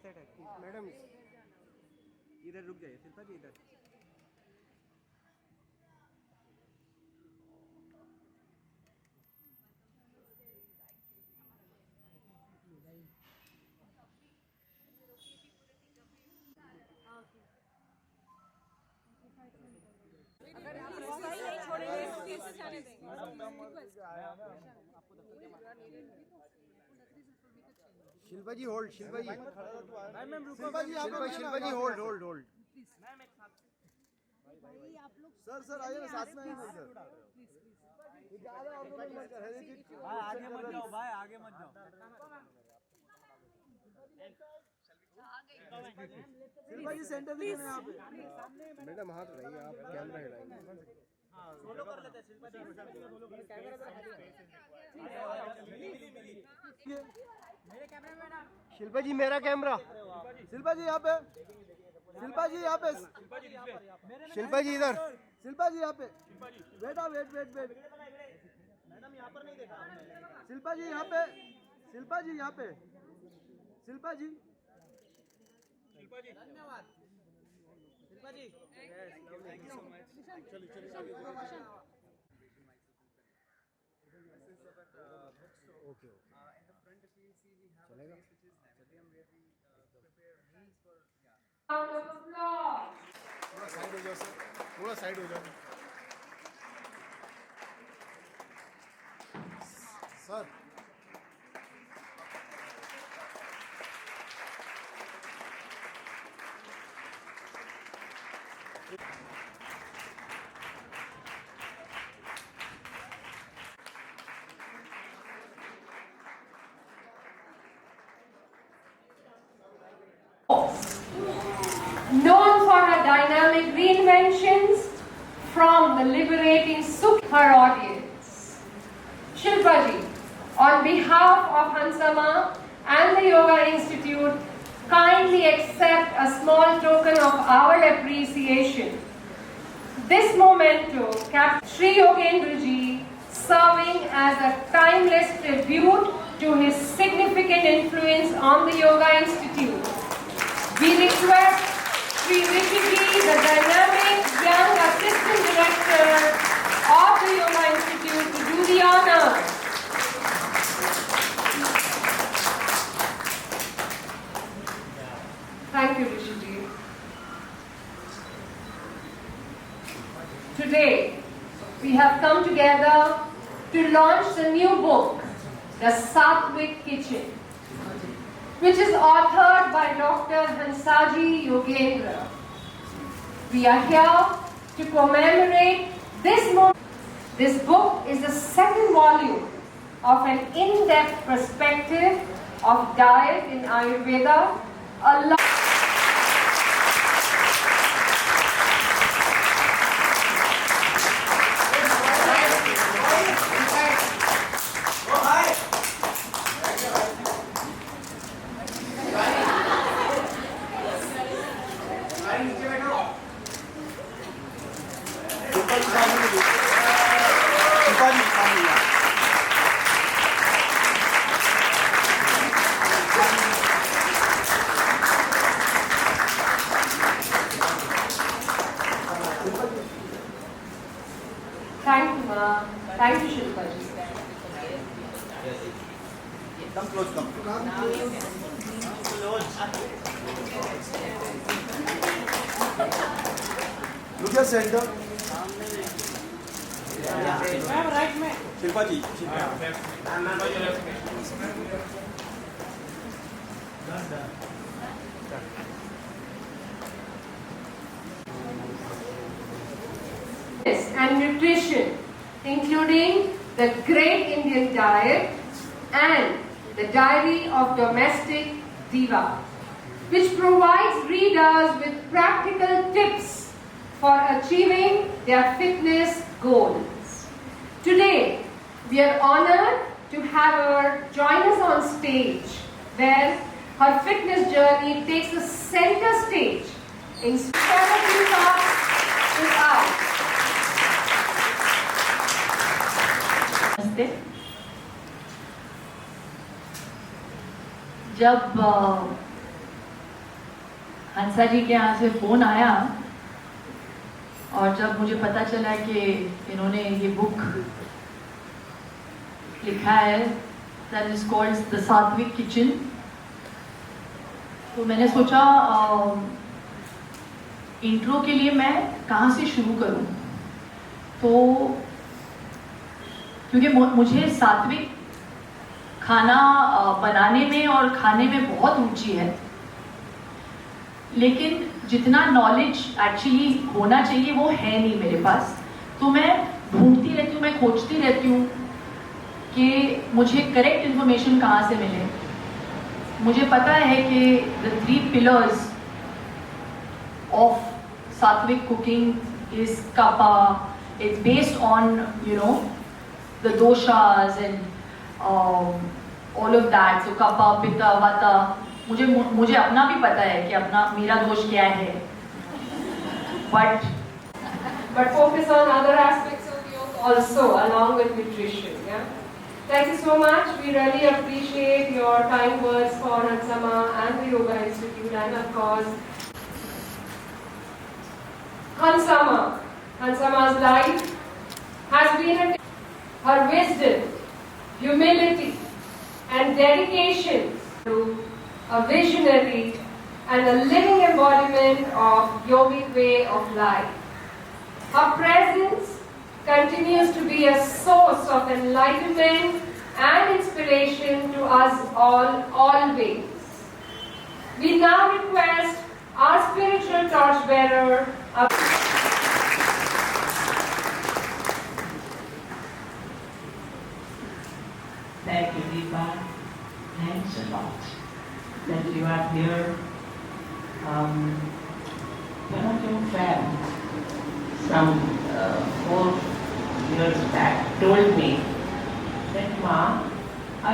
Side है madam, इधर रुक जाइए शिल्पा जी, इधर। Shilpa ji hold, Shilpa ji, Shilpa ji, Shilpa ji hold hold hold. Sir sir आइए ना, साथ में आइए सर। आगे मत जाओ भाई, आगे मत जाओ। शिल्पा जी सेंटर में यहाँ पे। मैडम हाथ रहिए, आप कैमरा हिलाइए। सोलो कर लेते हैं शिल्पा जी। शिल्पा जी मेरा कैमरा, शिल्पा जी यहाँ पे, शिल्पा जी यहाँ पे, शिल्पा जी इधर, शिल्पा जी यहाँ पे, बेटा वेट वेट वेट, मैडम यहाँ पर नहीं देखा शिल्पा जी यहाँ पे, शिल्पा जी यहाँ पे, शिल्पा जी, शिल्पा जी धन्यवाद। Shilpa ji thank you so much. Okay चलेगा। थोड़ा साइड हो जाओ सर, थोड़ा साइड हो जाओ sir. Known for her dynamic reinventions from the liberating Sukh, her audience. Shilpa ji, on behalf of Hansama and the Yoga Institute, kindly accept a small token of our appreciation. This memento captures Sri Yogendra ji serving as a timeless tribute to his significant influence on the Yoga Institute. We request Sri Rishi ji, the dynamic young assistant director of the Yoga Institute, to do the honor. Thank you, Rishi ji. Today, we have come together to launch the new book, The Sattvic Kitchen, which is authored by Dr. Hansaji Yogendra. We are here to commemorate this moment. This book is the second volume of an in-depth perspective of diet in Ayurveda, Thank you, Ma. Thank you, Shilpa ji. Come close, come look at center. Ma'am right में शिल्पा जी, And nutrition, including the Great Indian Diet and the Diary of Domestic Diva, which provides readers with practical tips for achieving their fitness goals. Today, we are honored to have her join us on stage, where her fitness journey takes a center stage. Inspire a few thoughts with us. जब हंसा जी के यहाँ से phone आया और जब मुझे पता चला कि इन्होंने ये बुक लिखा है दैट इज कॉल्ड द सात्विक किचन, तो मैंने सोचा इंट्रो के लिए मैं कहाँ से शुरू करूँ। तो क्योंकि मुझे सात्विक खाना बनाने में और खाने में बहुत रुचि है, लेकिन जितना नॉलेज एक्चुअली होना चाहिए वो है नहीं मेरे पास। तो मैं ढूंढती रहती हूँ, मैं खोजती रहती हूँ कि मुझे करेक्ट इन्फॉर्मेशन कहाँ से मिले। मुझे पता है कि the 3 pillars of sattvic cooking is kapha, it's based on the doshas and all of that. So kapha, pitta, vata. मुझे अपना भी पता है कि मेरा दोष क्या है, but focus on other aspects of yoga also along with nutrition. Yeah. Thank you so much. We really appreciate your kind words for Hansama and the Yoga Institute, and of course Hansama's life has been her wisdom, humility, and dedication to a visionary and a living embodiment of yogic way of life. Her presence continues to be a source of enlightenment and inspiration to us all, always. We now request our spiritual torchbearer, Thank you, Deepa. Thanks a lot that you are here. One of your fans, some 4 years back, told me that माँ,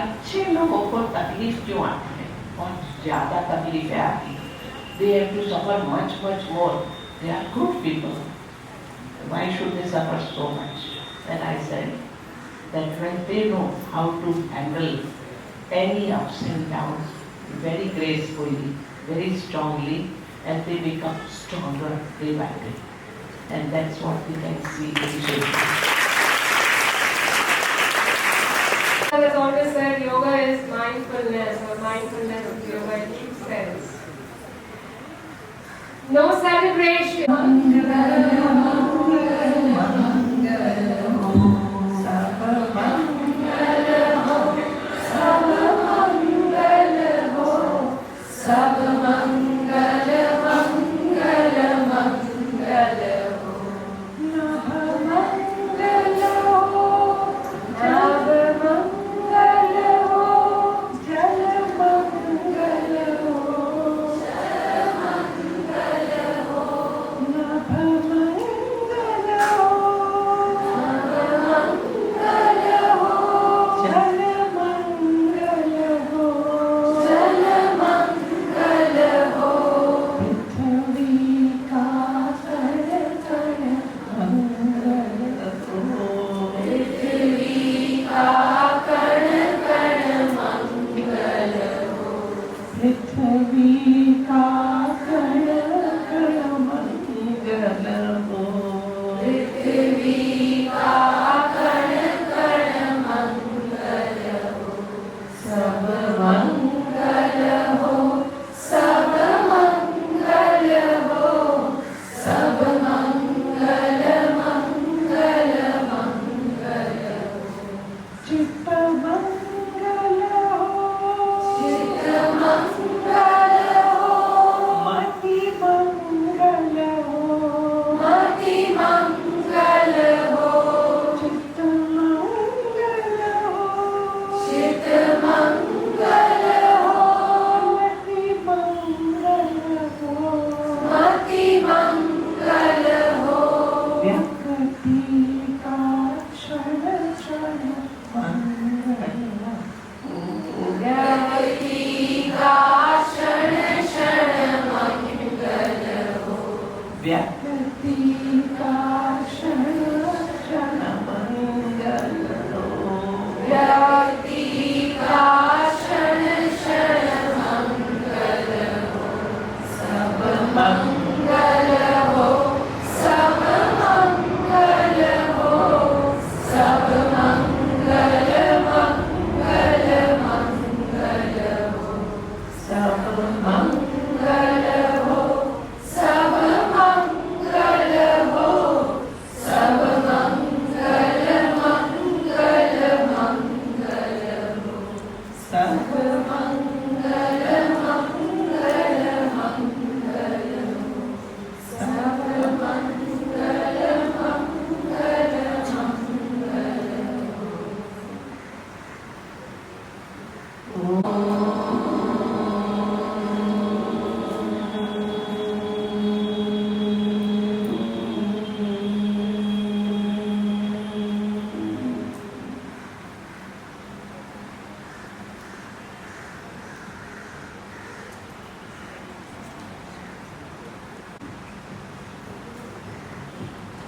अच्छे लोगों को तकलीफ क्यों आती है? बहुत ज़्यादा तकलीफ है आती। They have to suffer much, much more. They are good people. Why should they suffer so much? And I said that when they know how to handle any ups and downs very gracefully, very strongly, and they become stronger day by day. And that's what we can see in Shilpa. has always said yoga is mindfulness, or mindfulness of yoga in true sense. No celebration. सब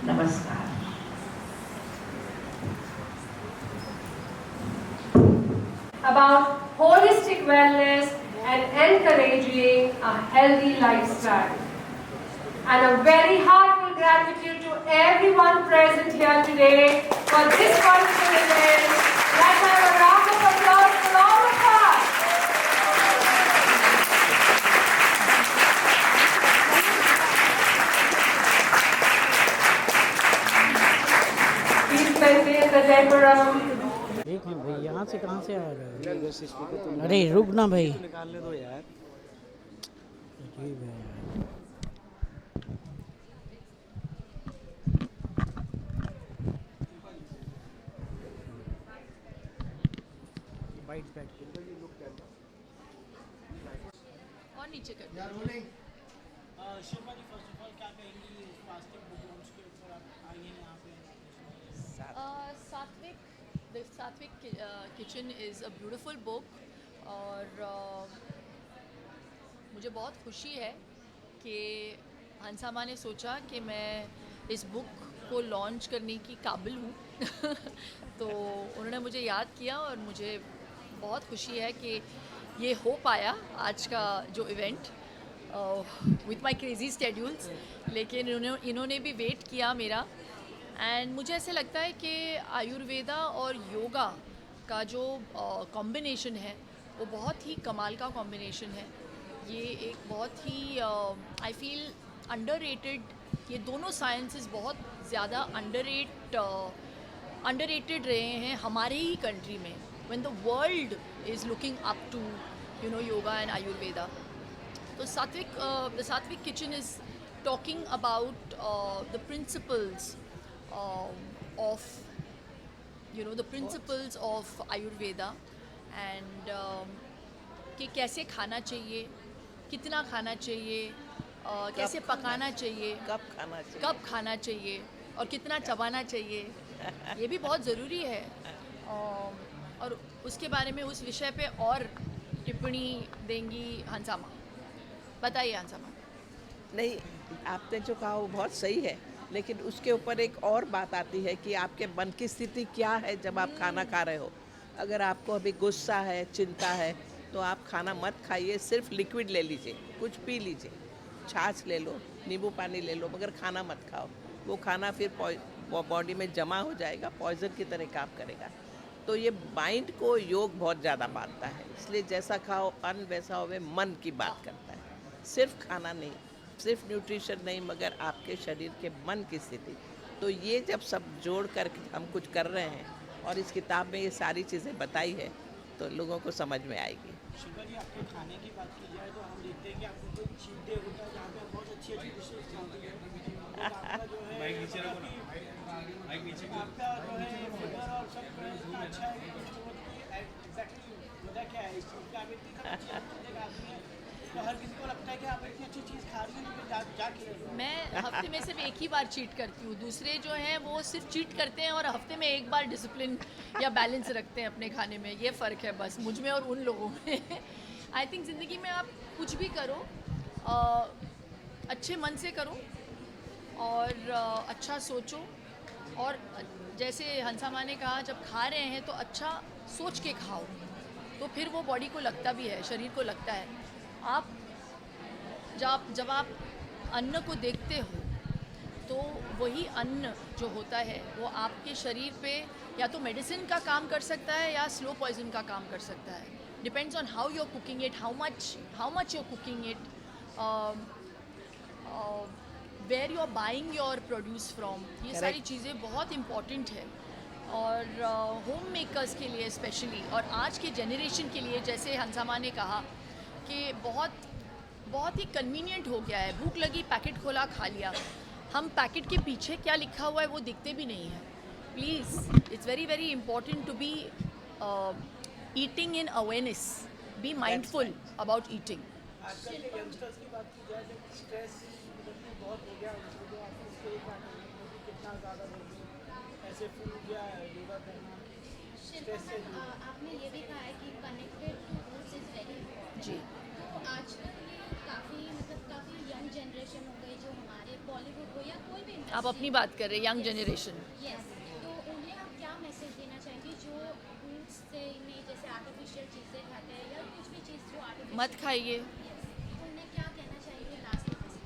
नमस्कार। About holistic wellness and encouraging a healthy lifestyle. And a very heartfelt gratitude to everyone present here today for this wonderful event. Let's have a round of applause for all of us. Please maintain the decorum. एक minute भाई, यहाँ से कहाँ से आ रहा है? अरे रुक ना भाई, निकालने दो यार। अजीब है यार। और नीचे कर शिल्पा जी, फर्स्ट ऑफ ऑल क्या कहेंगी फास्टिंग प्रोग्राम्स के ऊपर? आप आइए यहाँ पे। The Sattvic Kitchen is a beautiful book और मुझे बहुत खुशी है कि हंसामा ने सोचा कि मैं इस बुक को लॉन्च करने की काबिल हूँ तो उन्होंने मुझे याद किया और मुझे बहुत खुशी है कि ये हो पाया आज का जो event with my crazy schedules, लेकिन इन्होंने भी वेट किया मेरा। एंड मुझे ऐसे लगता है कि आयुर्वेदा और योगा का जो कॉम्बिनेशन है वो बहुत ही कमाल का कॉम्बिनेशन है। ये एक बहुत ही आई फील अंडररेटेड, ये दोनों साइंसेस बहुत ज़्यादा अंडररेटेड रहे हैं हमारे ही कंट्री में, when the world is looking up to yoga and Ayurveda. तो the Sattvic Kitchen is talking about the principles of the principles of Ayurveda and कि कैसे खाना चाहिए, कितना खाना चाहिए, कैसे पकाना चाहिए, कब खाना चाहिए और कितना चबाना चाहिए, ये भी बहुत ज़रूरी है। और उसके बारे में उस विषय पे और टिप्पणी देंगी हंसामा। बताइए हंसामा। नहीं, आपने जो कहा वो बहुत सही है, लेकिन उसके ऊपर एक और बात आती है कि आपके मन की स्थिति क्या है जब आप खाना खा रहे हो। अगर आपको अभी गुस्सा है, चिंता है, तो आप खाना मत खाइए, सिर्फ लिक्विड ले लीजिए, कुछ पी लीजिए, छाछ ले लो, नींबू पानी ले लो, मगर खाना मत खाओ। वो खाना फिर बॉडी में जमा हो जाएगा, पॉइजन की तरह काम करेगा। तो ये माइंड को योग बहुत ज़्यादा बांधता है, इसलिए जैसा खाओ अन्न वैसा होवे, मन की बात करता है। सिर्फ खाना नहीं, सिर्फ न्यूट्रिशन नहीं, मगर आपके शरीर के मन की स्थिति। तो ये जब सब जोड़ कर हम कुछ कर रहे हैं और इस किताब में ये सारी चीज़ें बताई है तो लोगों को समझ में आएगी। शिल्पा जी, आपके खाने की बात की जाए तो हम देखते हैं कि आपको कोई चीट डे होता है जहाँ पे बहुत अच्छी अच्छी डिशेज खाती है। आपका जो है आपका जो है फिगर और सब इतना अच्छा है कि एग्जैक्टली वजह क्या है इस चीज़ का? आप इतनी अच्छी आदमी है तो हर किसी को लगता है कि आप इतनी अच्छी चीज़ खा रही हैं तो जा खिलाइए। मैं हफ्ते में सिर्फ एक ही बार चीट करती हूँ, दूसरे जो हैं वो सिर्फ चीट करते हैं और हफ्ते में एक बार डिसिप्लिन या बैलेंस रखते हैं अपने खाने में। ये फ़र्क है बस मुझ में और उन लोगों में। आई थिंक ज़िंदगी में आप कुछ भी करो अच्छे मन से करो और अच्छा सोचो। और जैसे हंसामा ने कहा, जब खा रहे हैं तो अच्छा सोच के खाओ, तो फिर वो बॉडी को लगता भी है, शरीर को लगता है। आप जब आप अन्न को देखते हो तो वही अन्न जो होता है वो आपके शरीर पे या तो मेडिसिन का काम कर सकता है या स्लो पॉइजन का काम कर सकता है। Depends on how you are cooking it, how much you are cooking it, where you are buying your produce from, ये सारी चीज़ें बहुत इम्पॉर्टेंट है। और होम मेकर्स के लिए स्पेशली, और आज के जनरेशन के लिए, जैसे हंसामा ने कहा कि बहुत ही कन्वीनियंट हो गया है, भूख लगी पैकेट खोला खा लिया, हम पैकेट के पीछे क्या लिखा हुआ है वो दिखते भी नहीं है। Please, it's very very important to be eating in awareness, be mindful about eating. आजकल के यंगस्टर्स की बात की जाए तो स्ट्रेस बहुत हो गया, उसको जो ऑफिस के कितना ज़्यादा हो गया, ऐसे फूड या योगा करना स्ट्रेस से दूर। आपने ये भी कहा है कि connected to roots is very important. जी। तो आजकल ये काफ़ी यंग जनरेशन हो गई जो हमारे बॉलीवुड हो या कोई भी आप अपनी बात कर रहे हैं, यंग जनरेशन। यस, तो उन्हें आप क्या मैसेज देना चाहेंगे जो रूट्स से नहीं, जैसे आर्टिफिशियल चीज़ें खाते हैं या कुछ भी चीज़ जो आर्टिफिशियल मत खाइए, तो उन्हें क्या कहना चाहिए लास्ट मैसेज?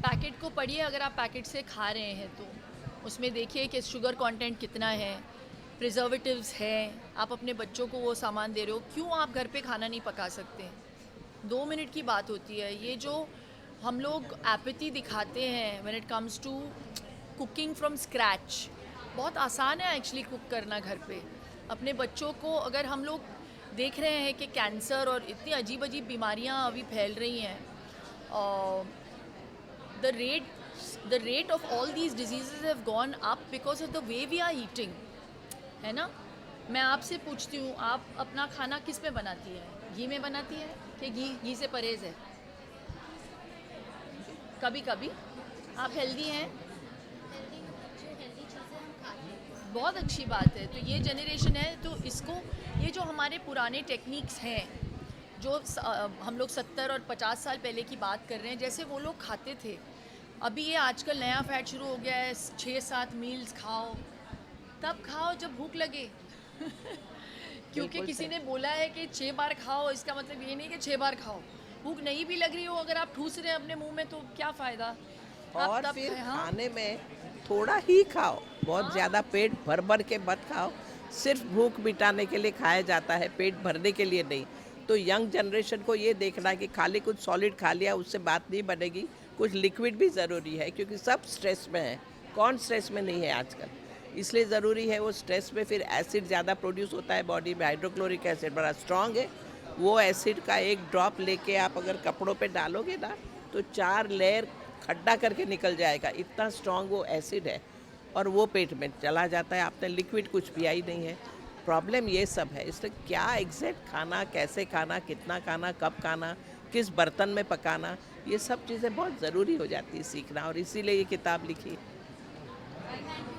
पैकेट को पढ़िए, अगर आप पैकेट से खा रहे हैं तो उसमें देखिए कि शुगर कंटेंट कितना है, प्रिजर्वेटिव्स हैं, आप अपने बच्चों को वो सामान दे रहे हो, क्यों आप घर पे खाना नहीं पका सकते? 2 मिनट की बात होती है। ये जो हम लोग एपैथी दिखाते हैं when it comes to cooking from scratch, बहुत आसान है एक्चुअली कुक करना घर पे। अपने बच्चों को, अगर हम लोग देख रहे हैं कि कैंसर और इतनी अजीब अजीब बीमारियां अभी फैल रही हैं, the rate of all these diseases have gone up because of the way we are eating, है ना? मैं आपसे पूछती हूँ, आप अपना खाना किस में बनाती है? घी में बनाती है कि घी से परहेज़ है? कभी कभी आप हेल्दी हैं, हेल्दी चीज़ें हम खाते हैं। बहुत अच्छी बात है। तो ये जनरेशन है, तो इसको, ये जो हमारे पुराने टेक्निक्स हैं जो हम लोग 70 और 50 साल पहले की बात कर रहे हैं, जैसे वो लोग खाते थे, अभी ये आजकल नया फैट शुरू हो गया है, 6-7 मील्स खाओ, तब खाओ जब भूख लगे क्योंकि किसी ने बोला है कि 6 बार खाओ, इसका मतलब ये नहीं कि 6 बार खाओ। भूख नहीं भी लग रही हो, अगर आप ठूस रहे हैं अपने मुंह में तो क्या फ़ायदा? और फिर खाने में थोड़ा ही खाओ, बहुत ज़्यादा पेट भर भर के मत खाओ। सिर्फ भूख मिटाने के लिए खाया जाता है, पेट भरने के लिए नहीं। तो यंग जनरेशन को ये देखना है कि खाली कुछ सॉलिड खा लिया उससे बात नहीं बनेगी, कुछ लिक्विड भी ज़रूरी है, क्योंकि सब स्ट्रेस में है, कौन स्ट्रेस में नहीं है आजकल। इसलिए ज़रूरी है, वो स्ट्रेस में फिर एसिड ज़्यादा प्रोड्यूस होता है बॉडी में, हाइड्रोक्लोरिक एसिड बड़ा स्ट्रांग है, वो एसिड का एक ड्रॉप लेके आप अगर कपड़ों पे डालोगे ना तो 4 लेयर खड्डा करके निकल जाएगा, इतना स्ट्रांग वो एसिड है, और वो पेट में चला जाता है। आपने लिक्विड कुछ पिया ही नहीं है। प्रॉब्लम ये सब है। इसलिए क्या एग्जैक्ट खाना, कैसे खाना, कितना खाना, कब खाना, किस बर्तन में पकाना, ये सब चीज़ें बहुत ज़रूरी हो जाती है सीखना, और इसीलिए ये किताब लिखी। Thank you